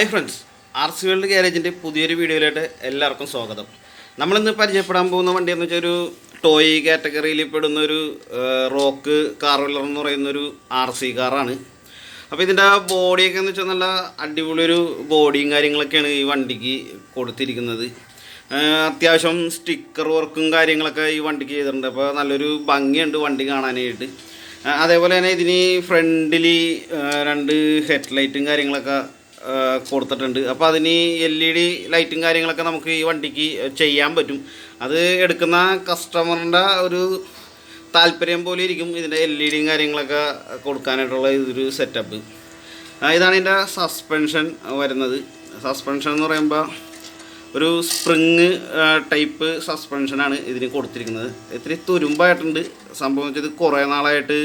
Hi friends, RC world ഗ്യാരേജിൻ്റെ പുതിയൊരു വീഡിയോയിലായിട്ട് എല്ലാവർക്കും സ്വാഗതം. നമ്മളിന്ന് പരിചയപ്പെടാൻ പോകുന്ന വണ്ടി എന്ന് വെച്ചാൽ ഒരു ടോയ് കാറ്റഗറിയിൽ പെടുന്ന ഒരു റോക്ക് കാർ വീലർ എന്ന് പറയുന്നൊരു RC കാറാണ്. അപ്പോൾ ഇതിൻ്റെ ബോഡിയൊക്കെ എന്ന് വെച്ചാൽ നല്ല അടിപൊളിയൊരു ബോഡിയും കാര്യങ്ങളൊക്കെയാണ് ഈ വണ്ടിക്ക് കൊടുത്തിരിക്കുന്നത്. അത്യാവശ്യം സ്റ്റിക്കർ വർക്കും കാര്യങ്ങളൊക്കെ ഈ വണ്ടിക്ക് ചെയ്തിട്ടുണ്ട്. അപ്പോൾ നല്ലൊരു ഭംഗിയുണ്ട് വണ്ടി കാണാനായിട്ട്. അതേപോലെ തന്നെ ഇതിന് ഫ്രണ്ടിൽ 2 ഹെഡ്ലൈറ്റും കാര്യങ്ങളൊക്കെ കൊടുത്തിട്ടുണ്ട്. അപ്പോൾ അതിന് LED ലൈറ്റും കാര്യങ്ങളൊക്കെ നമുക്ക് ഈ വണ്ടിക്ക് ചെയ്യാൻ പറ്റും. അത് എടുക്കുന്ന കസ്റ്റമറിൻ്റെ ഒരു താല്പര്യം പോലെ ഇരിക്കും ഇതിൻ്റെ LEDയും കാര്യങ്ങളൊക്കെ കൊടുക്കാനായിട്ടുള്ള ഇതൊരു സെറ്റപ്പ്. ഇതാണ് ഇതിൻ്റെ സസ്പെൻഷൻ വരുന്നത്. സസ്പെൻഷൻ എന്ന് പറയുമ്പോൾ ഒരു സ്പ്രിങ് ടൈപ്പ് സസ്പെൻഷനാണ് ഇതിന് കൊടുത്തിരിക്കുന്നത്. ഇത്തിരി തുരുമ്പായിട്ടുണ്ട്. സംഭവം വെച്ചത് കുറേ നാളായിട്ട്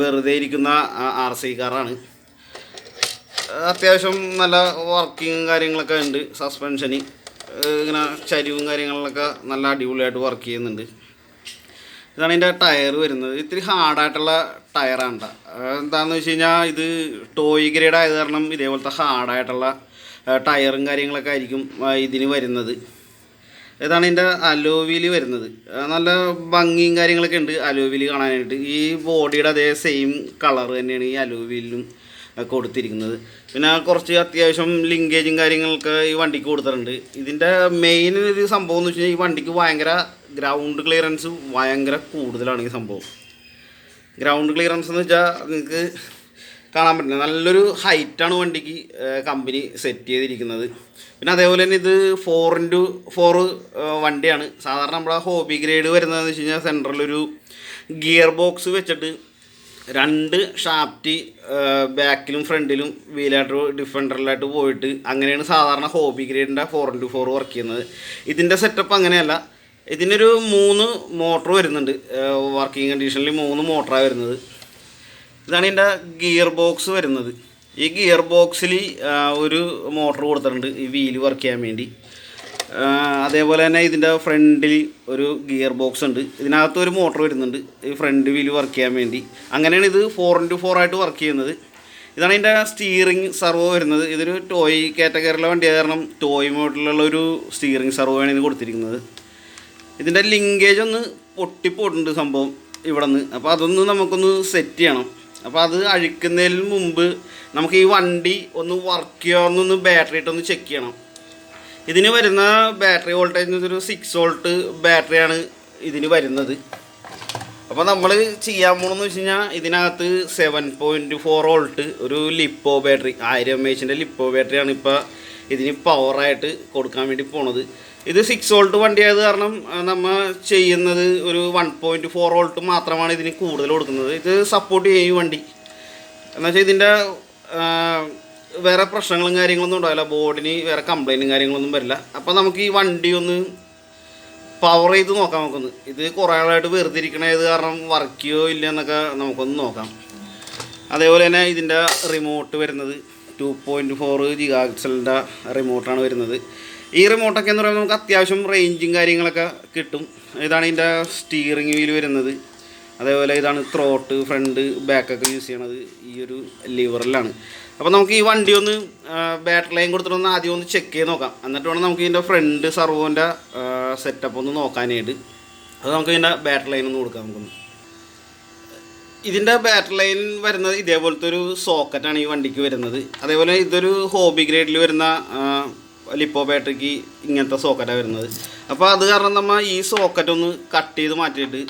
വെറുതെ ഇരിക്കുന്ന RC കാറാണ്. അത്യാവശ്യം നല്ല വർക്കിങ്ങും കാര്യങ്ങളൊക്കെ ഉണ്ട്. സസ്പെൻഷന് ഇങ്ങനെ ചരിവും കാര്യങ്ങളിലൊക്കെ നല്ല അടിപൊളിയായിട്ട് വർക്ക് ചെയ്യുന്നുണ്ട്. ഇതാണ് ഇതിൻ്റെ ടയർ വരുന്നത്. ഇത്തിരി ഹാർഡായിട്ടുള്ള ടയറാണ്. എന്താണെന്ന് വെച്ച് കഴിഞ്ഞാൽ ഇത് ടോയ് ഗ്രേഡ് ആയത് കാരണം ഇതേപോലത്തെ ഹാർഡായിട്ടുള്ള ടയറും കാര്യങ്ങളൊക്കെ ആയിരിക്കും ഇതിന് വരുന്നത്. ഇതാണ് ഇതിൻ്റെ അലോവിയിൽ വരുന്നത്. നല്ല ഭംഗിയും കാര്യങ്ങളൊക്കെ ഉണ്ട് അലോവിയിൽ കാണാനായിട്ട്. ഈ ബോഡിയുടെ അതേ സെയിം കളർ തന്നെയാണ് ഈ അലോവിയിലും കൊടുത്തിരിക്കുന്നത്. പിന്നെ കുറച്ച് അത്യാവശ്യം ലിങ്കേജും കാര്യങ്ങളൊക്കെ ഈ വണ്ടിക്ക് കൊടുത്തിട്ടുണ്ട്. ഇതിൻ്റെ മെയിൻ ഒരു സംഭവം എന്ന് വെച്ച് കഴിഞ്ഞാൽ ഈ വണ്ടിക്ക് ഭയങ്കര ഗ്രൗണ്ട് ക്ലിയറൻസ് ഭയങ്കര കൂടുതലാണ്. ഈ സംഭവം ഗ്രൗണ്ട് ക്ലിയറൻസ് എന്ന് വെച്ചാൽ നിങ്ങൾക്ക് കാണാൻ പറ്റില്ല. നല്ലൊരു ഹൈറ്റാണ് വണ്ടിക്ക് കമ്പനി സെറ്റ് ചെയ്തിരിക്കുന്നത്. പിന്നെ അതേപോലെ തന്നെ ഇത് 4x4 വണ്ടിയാണ്. സാധാരണ നമ്മുടെ ഹോബി ഗ്രേഡ് വരുന്നതെന്ന് വെച്ച് കഴിഞ്ഞാൽ സെൻട്രലൊരു ഗിയർ ബോക്സ് വെച്ചിട്ട് 2 ഷാഫ്റ്റ് ബാക്കിലും ഫ്രണ്ടിലും വീലായിട്ട് ഡിഫൻഡറിലായിട്ട് പോയിട്ട് അങ്ങനെയാണ് സാധാരണ ഹോബി ഗ്രേഡിൻ്റെ 4x4 വർക്ക് ചെയ്യുന്നത്. ഇതിൻ്റെ സെറ്റപ്പ് അങ്ങനെയല്ല. ഇതിനൊരു 3 മോട്ടർ വരുന്നുണ്ട്. വർക്കിംഗ് കണ്ടീഷനിൽ 3 മോട്ടറാണ് വരുന്നത്. ഇതാണ് ഇതിൻ്റെ ഗിയർ ബോക്സ് വരുന്നത്. ഈ ഗിയർ ബോക്സിൽ ഒരു മോട്ടർ കൊടുത്തിട്ടുണ്ട് ഈ വീല് വർക്ക് ചെയ്യാൻ വേണ്ടി. അതേപോലെ തന്നെ ഇതിൻ്റെ ഫ്രണ്ടിൽ ഒരു ഗിയർ ബോക്സ് ഉണ്ട്. ഇതിനകത്ത് ഒരു മോട്ടർ വരുന്നുണ്ട് ഈ ഫ്രണ്ട് വീല് വർക്ക് ചെയ്യാൻ വേണ്ടി. അങ്ങനെയാണ് ഇത് 4x4 ആയിട്ട് വർക്ക് ചെയ്യുന്നത്. ഇതാണ് ഇതിൻ്റെ സ്റ്റീറിങ് സർവോ വരുന്നത്. ഇതൊരു ടോയ് കാറ്റഗറിയിലെ വണ്ടിയായ കാരണം ടോയ് മോഡലിലുള്ള ഒരു സ്റ്റീറിങ് സർവോയാണ് ഇത് കൊടുത്തിരിക്കുന്നത്. ഇതിൻ്റെ ലിങ്കേജ് ഒന്ന് പൊട്ടിപ്പോയിട്ടുണ്ട് സംഭവം ഇവിടെ നിന്ന്. അപ്പോൾ അതൊന്ന് നമുക്കൊന്ന് സെറ്റ് ചെയ്യണം. അപ്പോൾ അത് അഴിക്കുന്നതിന് മുമ്പ് നമുക്ക് ഈ വണ്ടി ഒന്ന് വർക്ക് ചെയ്യാമെന്നൊന്ന് ബാറ്ററി ഇട്ടൊന്ന് ചെക്ക് ചെയ്യണം. ഇതിന് വരുന്ന ബാറ്ററി വോൾട്ടേജ് ഒരു 6 വോൾട്ട് ബാറ്ററിയാണ് ഇതിന് വരുന്നത്. അപ്പോൾ നമ്മൾ ചെയ്യാൻ പോകണമെന്ന് വെച്ച് കഴിഞ്ഞാൽ ഇതിനകത്ത് 7.4 വോൾട്ട് ഒരു ലിപ്പോ ബാറ്ററി 1000 mAh ലിപ്പോ ബാറ്ററിയാണ് ഇപ്പോൾ ഇതിന് പവറായിട്ട് കൊടുക്കാൻ വേണ്ടി പോണത്. ഇത് 6 വോൾട്ട് വണ്ടി ആയത് കാരണം നമ്മൾ ചെയ്യുന്നത് ഒരു 1.4 വോൾട്ട് മാത്രമാണ് ഇതിന് കൂടുതൽ കൊടുക്കുന്നത്. ഇത് സപ്പോർട്ട് ചെയ്യും വണ്ടി. എന്നുവെച്ചാൽ ഇതിൻ്റെ വേറെ പ്രശ്നങ്ങളും കാര്യങ്ങളൊന്നും ഉണ്ടാവില്ല. ബോർഡിന് വേറെ കംപ്ലൈൻറ്റും കാര്യങ്ങളൊന്നും വരില്ല. അപ്പോൾ നമുക്ക് ഈ വണ്ടി ഒന്ന് പവർ ചെയ്ത് നോക്കാം. നമുക്കൊന്ന് ഇത് കുറേ ആളായിട്ട് വെറുതെ ഇരിക്കണത് കാരണം വർക്ക് ചെയ്യോ ഇല്ല എന്നൊക്കെ നമുക്കൊന്ന് നോക്കാം. അതേപോലെ തന്നെ ഇതിൻ്റെ റിമോട്ട് വരുന്നത് 2.4 GHz റിമോട്ടാണ് വരുന്നത്. ഈ റിമോട്ടൊക്കെ എന്ന് പറയുമ്പോൾ നമുക്ക് അത്യാവശ്യം റേഞ്ചും കാര്യങ്ങളൊക്കെ കിട്ടും. ഇതാണ് ഇതിൻ്റെ സ്റ്റീറിങ് വീൽ വരുന്നത്. അതേപോലെ ഇതാണ് ത്രോട്ട് ഫ്രണ്ട് ബാക്കൊക്കെ യൂസ് ചെയ്യണത് ഈ ഒരു ലിവറിലാണ്. അപ്പോൾ നമുക്ക് ഈ വണ്ടി ഒന്ന് ബാറ്ററി ലൈൻ കൊടുത്തിട്ടൊന്ന് ആദ്യം ഒന്ന് ചെക്ക് ചെയ്ത് നോക്കാം. എന്നിട്ട് വേണം നമുക്ക് ഇതിൻ്റെ ഫ്രണ്ട് സർവോൻ്റെ സെറ്റപ്പ് ഒന്ന് നോക്കാനായിട്ട്. അത് നമുക്ക് ഇതിൻ്റെ ബാറ്ററി ലൈൻ ഒന്ന് കൊടുക്കാം. നമുക്കൊന്ന് ഇതിൻ്റെ ബാറ്ററി ലൈൻ വരുന്നത് ഇതേപോലത്തെ ഒരു സോക്കറ്റാണ് ഈ വണ്ടിക്ക് വരുന്നത്. അതേപോലെ ഇതൊരു ഹോബി ഗ്രേഡിൽ വരുന്ന ലിപ്പോ ബാറ്ററിക്ക് ഇങ്ങനത്തെ സോക്കറ്റാണ് വരുന്നത്. അപ്പോൾ അത് കാരണം നമ്മൾ ഈ സോക്കറ്റ് ഒന്ന് കട്ട് ചെയ്ത് മാറ്റിയിട്ട്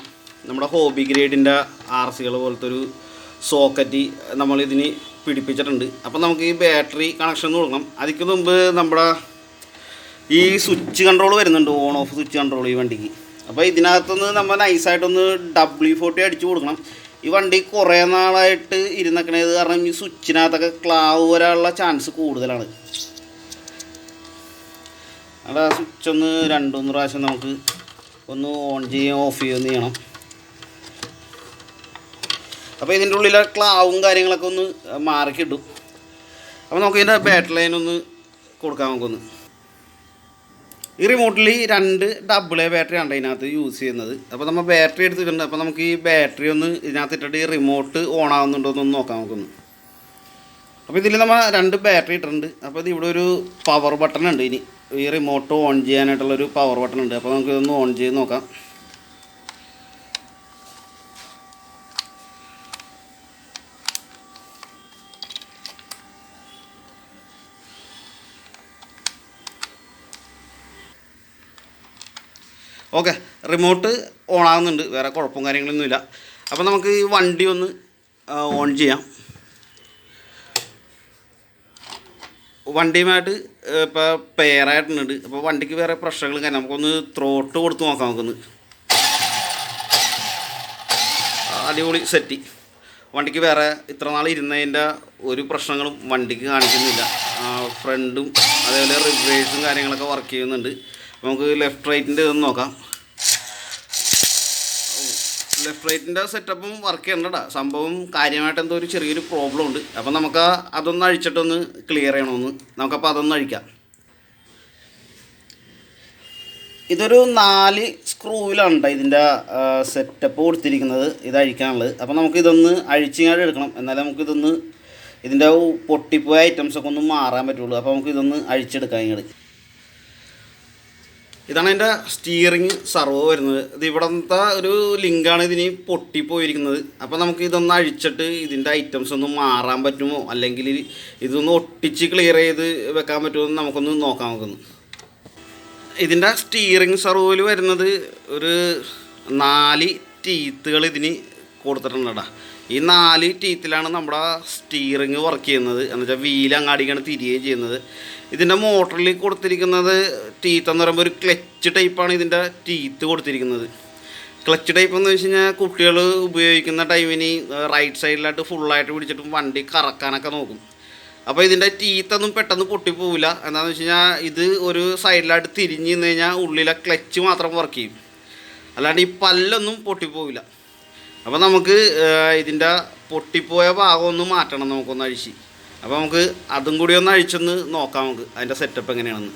നമ്മുടെ ഹോബി ഗ്രേഡിൻ്റെ RCകൾ പോലത്തെ ഒരു സോക്കറ്റ് നമ്മളിതിന് പിടിപ്പിച്ചിട്ടുണ്ട്. അപ്പോൾ നമുക്ക് ഈ ബാറ്ററി കണക്ഷൻ കൊടുക്കണം. അതിക്ക് മുമ്പ് നമ്മുടെ ഈ സ്വിച്ച് കൺട്രോൾ വരുന്നുണ്ട്, ഓൺ ഓഫ് സ്വിച്ച് കൺട്രോൾ ഈ വണ്ടിക്ക്. അപ്പോൾ ഇതിനകത്തുനിന്ന് നമ്മൾ നൈസായിട്ടൊന്ന് W40 അടിച്ചു കൊടുക്കണം. ഈ വണ്ടി കുറേ നാളായിട്ട് ഇരുന്നേക്കണത് കാരണം ഈ സ്വിച്ചിനകത്തൊക്കെ ക്ലാവ് വരാനുള്ള ചാൻസ് കൂടുതലാണ്. അവിടെ സ്വിച്ച് ഒന്ന് 2-3 പ്രാവശ്യം നമുക്ക് ഒന്ന് ഓൺ ചെയ്യുകയും ഓഫ് ചെയ്യുകയും ചെയ്യണം. അപ്പോൾ ഇതിൻ്റെ ഉള്ളിലെ ക്ലാവും കാര്യങ്ങളൊക്കെ ഒന്ന് മാറി കിട്ടും. അപ്പോൾ നമുക്ക് ഇതിൻ്റെ ബാറ്ററി ലൈൻ ഒന്ന് കൊടുക്കാം. നമുക്കൊന്ന് ഈ റിമോട്ടിൽ 2 AA ബാറ്ററിയാണ് ഇതിനകത്ത് യൂസ് ചെയ്യുന്നത്. അപ്പോൾ നമ്മൾ ബാറ്ററി എടുത്തിട്ടുണ്ട്. അപ്പോൾ നമുക്ക് ഈ ബാറ്ററി ഒന്ന് ഇതിനകത്ത് ഇട്ടിട്ട് ഈ റിമോട്ട് ഓൺ ആകുന്നുണ്ടോ എന്നൊന്ന് നോക്കാം. നമുക്കൊന്ന് അപ്പോൾ ഇതിൽ നമ്മൾ 2 ബാറ്ററി ഇട്ടിട്ടുണ്ട്. അപ്പോൾ ഇത് ഇവിടെ ഒരു പവർ ബട്ടൺ ഉണ്ട്. ഇനി ഈ റിമോട്ട് ഓൺ ചെയ്യാനായിട്ടുള്ളൊരു പവർ ബട്ടൺ ഉണ്ട്. അപ്പോൾ നമുക്ക് ഇതൊന്ന് ഓൺ ചെയ്ത് നോക്കാം. ഓക്കെ, റിമോട്ട് ഓൺ ആകുന്നുണ്ട്, വേറെ കുഴപ്പവും കാര്യങ്ങളൊന്നുമില്ല. അപ്പോൾ നമുക്ക് ഈ വണ്ടി ഒന്ന് ഓൺ ചെയ്യാം. വണ്ടിയുമായിട്ട് ഇപ്പോൾ പെയറായിട്ടുണ്ട്. അപ്പോൾ വണ്ടിക്ക് വേറെ പ്രശ്നങ്ങളും കാരണം നമുക്കൊന്ന് ത്രോട്ട് കൊടുത്ത് നോക്കാം. നമുക്കൊന്ന് അടിപൊളി സെറ്റ്. വണ്ടിക്ക് വേറെ ഇത്ര നാൾ ഇരുന്നതിൻ്റെ ഒരു പ്രശ്നങ്ങളും വണ്ടിക്ക് കാണിക്കുന്നില്ല. ഫ്രണ്ടും അതേപോലെ റിവേഴ്സും കാര്യങ്ങളൊക്കെ വർക്ക് ചെയ്യുന്നുണ്ട്. നമുക്ക് ലെഫ്റ്റ് റൈറ്റിൻ്റെ ഇതൊന്ന് നോക്കാം. ലെഫ്റ്റ് റൈറ്റിൻ്റെ സെറ്റപ്പും വർക്ക് ചെയ്യണ്ടടാ. സംഭവം കാര്യമായിട്ട് എന്തോ ഒരു ചെറിയൊരു പ്രോബ്ലം ഉണ്ട്. അപ്പോൾ നമുക്ക് അതൊന്ന് അഴിച്ചിട്ടൊന്ന് ക്ലിയർ ചെയ്യണമെന്ന്. നമുക്കപ്പോൾ അതൊന്ന് അഴിക്കാം. ഇതൊരു 4 സ്ക്രൂവിലാണ് ഇതിൻ്റെ സെറ്റപ്പ് കൊടുത്തിരിക്കുന്നത്, ഇത് അഴിക്കാനുള്ളത്. അപ്പോൾ നമുക്കിതൊന്ന് അഴിച്ചിങ്ങാണ്ട് എടുക്കണം. എന്നാലും നമുക്കിതൊന്ന് ഇതിൻ്റെ പൊട്ടിപ്പോയ ഐറ്റംസൊക്കെ ഒന്ന് മാറാൻ പറ്റുള്ളൂ. അപ്പോൾ നമുക്കിതൊന്ന് അഴിച്ചെടുക്കാം. ഇങ്ങോട്ട് ഇതാണ് എൻ്റെ സ്റ്റിയറിങ് സർവോ വരുന്നത്. ഇത് ഇവിടുത്തെ ഒരു ലിങ്കാണ് ഇതിന് പൊട്ടിപ്പോയിരിക്കുന്നത്. അപ്പോൾ നമുക്ക് ഇതൊന്ന് അഴിച്ചിട്ട് ഇതിൻ്റെ ഐറ്റംസ് ഒന്ന് മാറാൻ പറ്റുമോ, അല്ലെങ്കിൽ ഇതൊന്ന് ഒട്ടിച്ച് ക്ലിയർ ചെയ്ത് വെക്കാൻ പറ്റുമോ എന്ന് നമുക്കൊന്ന് നോക്കാം. നമുക്കൊന്ന് ഇതിൻ്റെ സ്റ്റിയറിങ് സർവോയിൽ വരുന്നത് ഒരു 4 ടീത്തുകൾ ഇതിന് കൊടുത്തിട്ടുണ്ടാ. ഈ 4 ടീത്തിലാണ് നമ്മുടെ സ്റ്റിയറിങ് വർക്ക് ചെയ്യുന്നത്. എന്നുവെച്ചാൽ വീൽ അങ്ങാടിക്കാണ് തിരികെയും ചെയ്യുന്നത്. ഇതിൻ്റെ മോട്ടറിൽ കൊടുത്തിരിക്കുന്നത് ടീത്ത് എന്ന് പറയുമ്പോൾ ഒരു ക്ലച്ച് ടൈപ്പാണ് ഇതിൻ്റെ ടീത്ത് കൊടുത്തിരിക്കുന്നത്. ക്ലച്ച് ടൈപ്പ് എന്ന് വെച്ച് കഴിഞ്ഞാൽ കുട്ടികൾ ഉപയോഗിക്കുന്ന ടൈമിന് റൈറ്റ് സൈഡിലായിട്ട് ഫുള്ളായിട്ട് പിടിച്ചിട്ട് വണ്ടി കറക്കാനൊക്കെ നോക്കും. അപ്പോൾ ഇതിൻ്റെ ടീത്തൊന്നും പെട്ടെന്ന് പൊട്ടിപ്പോവില്ല. എന്താണെന്ന് വെച്ച് കഴിഞ്ഞാൽ ഇത് ഒരു സൈഡിലായിട്ട് തിരിഞ്ഞ് നിന്ന് കഴിഞ്ഞാൽ ഉള്ളിലെ ക്ലച്ച് മാത്രം വർക്ക് ചെയ്യും, അല്ലാണ്ട് ഈ പല്ലൊന്നും പൊട്ടിപ്പോവില്ല. അപ്പോൾ നമുക്ക് ഇതിൻ്റെ പൊട്ടിപ്പോയ ഭാഗം ഒന്ന് മാറ്റണം, നമുക്കൊന്ന് അഴിച്ച്. അപ്പോൾ നമുക്ക് അതും കൂടി ഒന്ന് അഴിച്ചൊന്ന് നോക്കാം, നമുക്ക് അതിൻ്റെ സെറ്റപ്പ് എങ്ങനെയാണെന്ന്.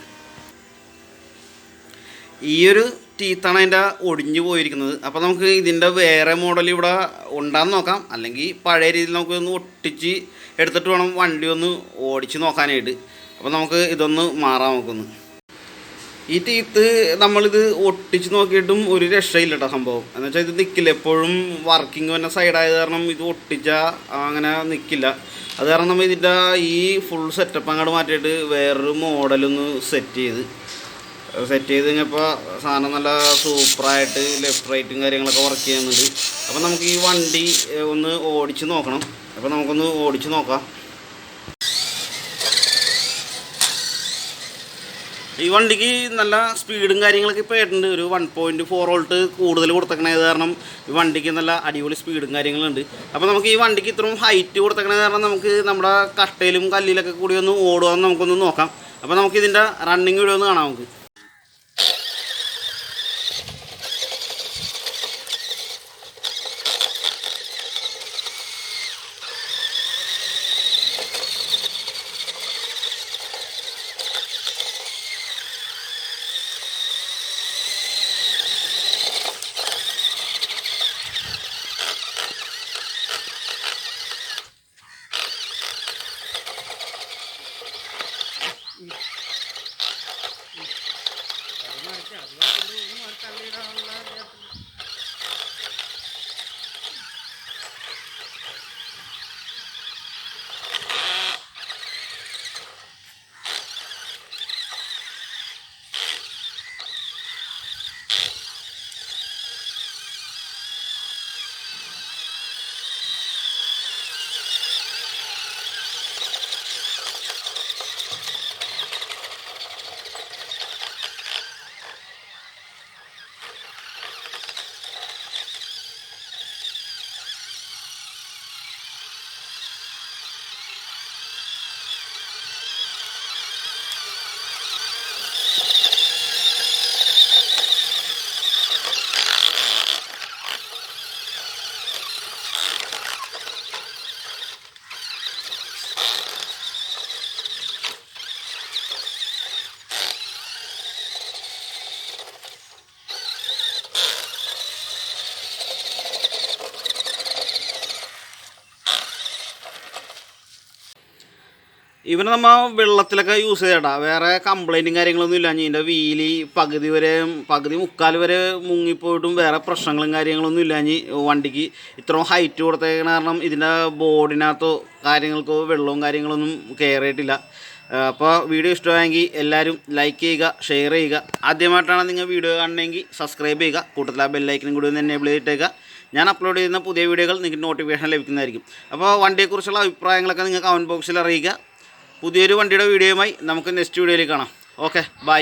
ഈ ഒരു ടീത്താണ് അതിൻ്റെ ഒടിഞ്ഞു പോയിരിക്കുന്നത്. അപ്പോൾ നമുക്ക് ഇതിൻ്റെ വേറെ മോഡൽ ഇവിടെ ഉണ്ടാന്ന് നോക്കാം, അല്ലെങ്കിൽ പഴയ രീതിയിൽ നമുക്ക് ഒന്ന് ഒട്ടിച്ച് എടുത്തിട്ട് വേണം വണ്ടി ഒന്ന് ഓടിച്ച് നോക്കാനായിട്ട്. അപ്പോൾ നമുക്ക് ഇതൊന്ന് മാറാം. നമുക്കൊന്ന് ഈ ടീത്ത് നമ്മളിത് ഒട്ടിച്ച് നോക്കിയിട്ടും ഒരു രക്ഷയില്ല കേട്ടോ സംഭവം. എന്ന് വെച്ചാൽ ഇത് നിൽക്കില്ല, എപ്പോഴും വർക്കിംഗ് വന്ന സൈഡായത് കാരണം ഇത് ഒട്ടിച്ചാൽ അങ്ങനെ നിൽക്കില്ല. അത് കാരണം നമ്മൾ ഇതിൻ്റെ ഈ ഫുൾ സെറ്റപ്പ് അങ്ങോട്ട് മാറ്റിയിട്ട് വേറൊരു മോഡലൊന്ന് സെറ്റ് ചെയ്ത് കഴിഞ്ഞപ്പോൾ സാധനം നല്ല സൂപ്പറായിട്ട് ലെഫ്റ്റ് റൈറ്റും കാര്യങ്ങളൊക്കെ വർക്ക് ചെയ്യുന്നുണ്ട്. അപ്പോൾ നമുക്ക് ഈ വണ്ടി ഒന്ന് ഓടിച്ച് നോക്കണം. അപ്പോൾ നമുക്കൊന്ന് ഓടിച്ച് നോക്കാം. ഈ വണ്ടിക്ക് നല്ല സ്പീഡും കാര്യങ്ങളൊക്കെ ഇപ്പോൾ ആയിട്ടുണ്ട്. ഒരു 1.4 വോൾട്ട് കൂടുതൽ കൊടുത്തേക്കണത് കാരണം ഈ വണ്ടിക്ക് നല്ല അടിപൊളി സ്പീഡും കാര്യങ്ങളുണ്ട്. അപ്പോൾ നമുക്ക് ഈ വണ്ടിക്ക് ഇത്രയും ഹൈറ്റ് കൊടുത്തേക്കണത് കാരണം നമുക്ക് നമ്മുടെ കട്ടയിലും കല്ലിലൊക്കെ കൂടി ഒന്ന് ഓടുകയെന്ന് നമുക്കൊന്ന് നോക്കാം. അപ്പോൾ നമുക്കിതിൻ്റെ റണ്ണിങ് വീഡിയോ ഒന്ന് കാണാം. നമുക്ക് ഇവന് നമ്മൾ വെള്ളത്തിലൊക്കെ യൂസ് ചെയ്തേട്ടാ, വേറെ കംപ്ലൈൻറ്റും കാര്യങ്ങളൊന്നും ഇല്ല. ഇതിൻ്റെ വീല് പകുതി മുക്കാൽ വരെ മുങ്ങിപ്പോയിട്ടും വേറെ പ്രശ്നങ്ങളും കാര്യങ്ങളൊന്നും ഇല്ല. വണ്ടിക്ക് ഇത്രയും ഹൈറ്റ് കൊടുത്തേക്കണ കാരണം ഇതിൻ്റെ ബോർഡിനകത്തോ കാര്യങ്ങൾക്കോ വെള്ളവും കാര്യങ്ങളൊന്നും കയറിയിട്ടില്ല. അപ്പോൾ വീഡിയോ ഇഷ്ടമായെങ്കിൽ എല്ലാവരും ലൈക്ക് ചെയ്യുക, ഷെയർ ചെയ്യുക. ആദ്യമായിട്ടാണ് നിങ്ങൾ വീഡിയോ കാണണമെങ്കിൽ സബ്സ്ക്രൈബ് ചെയ്യുക, കൂട്ടത്തിൽ ആ ബെല്ലൈക്കനും കൂടി ഒന്ന് എനേബിൾ ചെയ്തിട്ടേക്കുക. ഞാൻ അപ്ലോഡ് ചെയ്യുന്ന പുതിയ വീഡിയോകൾ നിങ്ങൾക്ക് നോട്ടിഫിക്കേഷൻ ലഭിക്കുന്നതായിരിക്കും. അപ്പോൾ വണ്ടിയെക്കുറിച്ചുള്ള അഭിപ്രായങ്ങളൊക്കെ നിങ്ങൾ കമൻറ്റ് ബോക്സിൽ അറിയിക്കുക. പുതിയൊരു വണ്ടിയുടെ വീഡിയോയുമായി നമുക്ക് നെക്സ്റ്റ് വീഡിയോയിൽ കാണാം. Okay, by.